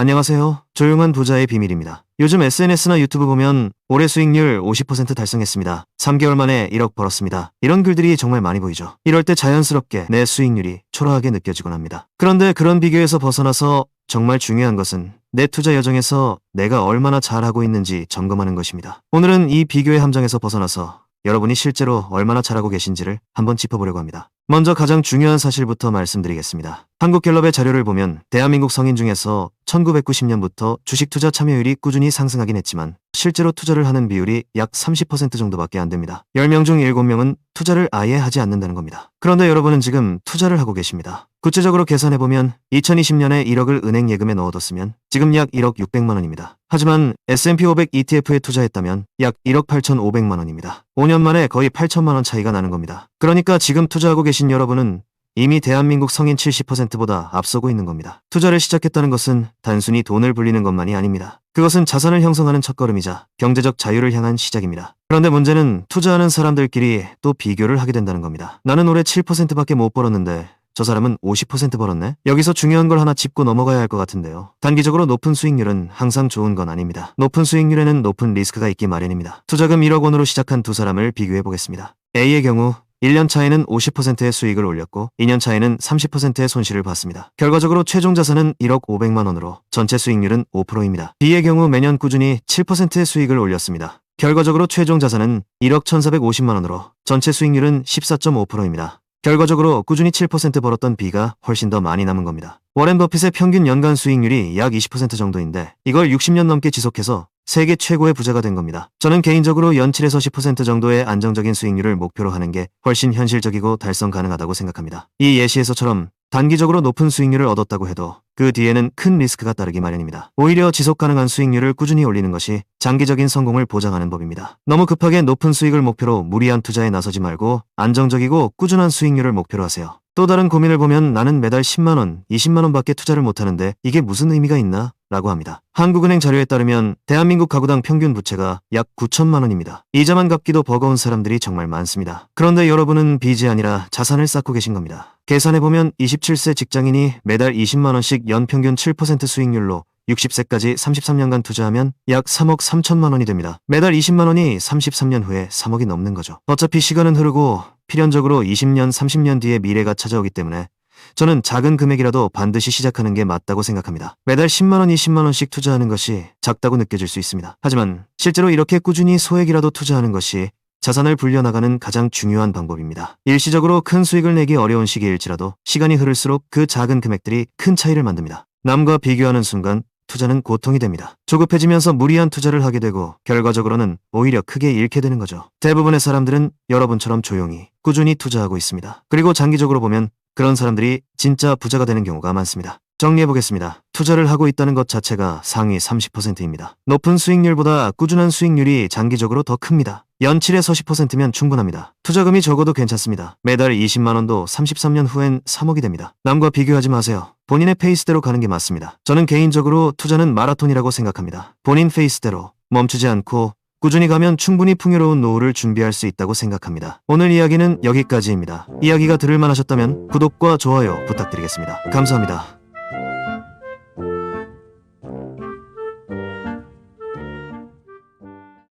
안녕하세요. 조용한 부자의 비밀입니다. 요즘 SNS나 유튜브 보면 올해 수익률 50% 달성했습니다. 3개월 만에 1억 벌었습니다. 이런 글들이 정말 많이 보이죠. 이럴 때 자연스럽게 내 수익률이 초라하게 느껴지곤 합니다. 그런데 그런 비교에서 벗어나서 정말 중요한 것은 내 투자 여정에서 내가 얼마나 잘하고 있는지 점검하는 것입니다. 오늘은 이 비교의 함정에서 벗어나서 여러분이 실제로 얼마나 잘하고 계신지를 한번 짚어보려고 합니다. 먼저 가장 중요한 사실부터 말씀드리겠습니다. 한국갤럽의 자료를 보면 대한민국 성인 중에서 1990년부터 주식 투자 참여율이 꾸준히 상승하긴 했지만 실제로 투자를 하는 비율이 약 30% 정도밖에 안 됩니다. 10명 중 7명은 투자를 아예 하지 않는다는 겁니다. 그런데 여러분은 지금 투자를 하고 계십니다. 구체적으로 계산해보면 2020년에 1억을 은행 예금에 넣어뒀으면 지금 약 1억 600만 원입니다. 하지만 S&P 500 ETF에 투자했다면 약 1억 8,500만 원입니다. 5년 만에 거의 8천만 원 차이가 나는 겁니다. 그러니까 지금 투자하고 계신 여러분은 이미 대한민국 성인 70%보다 앞서고 있는 겁니다. 투자를 시작했다는 것은 단순히 돈을 불리는 것만이 아닙니다. 그것은 자산을 형성하는 첫걸음이자 경제적 자유를 향한 시작입니다. 그런데 문제는 투자하는 사람들끼리 또 비교를 하게 된다는 겁니다. 나는 올해 7%밖에 못 벌었는데 저 사람은 50% 벌었네? 여기서 중요한 걸 하나 짚고 넘어가야 할 것 같은데요. 단기적으로 높은 수익률은 항상 좋은 건 아닙니다. 높은 수익률에는 높은 리스크가 있기 마련입니다. 투자금 1억 원으로 시작한 두 사람을 비교해 보겠습니다. A의 경우 1년 차에는 50%의 수익을 올렸고 2년 차에는 30%의 손실을 봤습니다. 결과적으로 최종 자산은 1억 500만 원으로 전체 수익률은 5%입니다. B의 경우 매년 꾸준히 7%의 수익을 올렸습니다. 결과적으로 최종 자산은 1억 1,450만 원으로 전체 수익률은 14.5%입니다. 결과적으로 꾸준히 7% 벌었던 B가 훨씬 더 많이 남은 겁니다. 워렌 버핏의 평균 연간 수익률이 약 20% 정도인데 이걸 60년 넘게 지속해서 세계 최고의 부자가 된 겁니다. 저는 개인적으로 연 7에서 10% 정도의 안정적인 수익률을 목표로 하는 게 훨씬 현실적이고 달성 가능하다고 생각합니다. 이 예시에서처럼 단기적으로 높은 수익률을 얻었다고 해도 그 뒤에는 큰 리스크가 따르기 마련입니다. 오히려 지속 가능한 수익률을 꾸준히 올리는 것이 장기적인 성공을 보장하는 법입니다. 너무 급하게 높은 수익을 목표로 무리한 투자에 나서지 말고 안정적이고 꾸준한 수익률을 목표로 하세요. 또 다른 고민을 보면 나는 매달 10만원, 20만원 밖에 투자를 못하는데 이게 무슨 의미가 있나? 라고 합니다. 한국은행 자료에 따르면 대한민국 가구당 평균 부채가 약 9천만 원입니다. 이자만 갚기도 버거운 사람들이 정말 많습니다. 그런데 여러분은 빚이 아니라 자산을 쌓고 계신 겁니다. 계산해보면 27세 직장인이 매달 20만 원씩 연평균 7% 수익률로 60세까지 33년간 투자하면 약 3억 3천만 원이 됩니다. 매달 20만 원이 33년 후에 3억이 넘는 거죠. 어차피 시간은 흐르고 필연적으로 20년, 30년 뒤에 미래가 찾아오기 때문에 저는 작은 금액이라도 반드시 시작하는 게 맞다고 생각합니다. 매달 10만 원, 20만 원씩 투자하는 것이 작다고 느껴질 수 있습니다. 하지만 실제로 이렇게 꾸준히 소액이라도 투자하는 것이 자산을 불려나가는 가장 중요한 방법입니다. 일시적으로 큰 수익을 내기 어려운 시기일지라도 시간이 흐를수록 그 작은 금액들이 큰 차이를 만듭니다. 남과 비교하는 순간 투자는 고통이 됩니다. 조급해지면서 무리한 투자를 하게 되고 결과적으로는 오히려 크게 잃게 되는 거죠. 대부분의 사람들은 여러분처럼 조용히 꾸준히 투자하고 있습니다. 그리고 장기적으로 보면 그런 사람들이 진짜 부자가 되는 경우가 많습니다. 정리해보겠습니다. 투자를 하고 있다는 것 자체가 상위 30%입니다. 높은 수익률보다 꾸준한 수익률이 장기적으로 더 큽니다. 연 7에서 10%면 충분합니다. 투자금이 적어도 괜찮습니다. 매달 20만 원도 33년 후엔 3억이 됩니다. 남과 비교하지 마세요. 본인의 페이스대로 가는 게 맞습니다. 저는 개인적으로 투자는 마라톤이라고 생각합니다. 본인 페이스대로 멈추지 않고 꾸준히 가면 충분히 풍요로운 노후를 준비할 수 있다고 생각합니다. 오늘 이야기는 여기까지입니다. 이야기가 들을만 하셨다면 구독과 좋아요 부탁드리겠습니다. 감사합니다.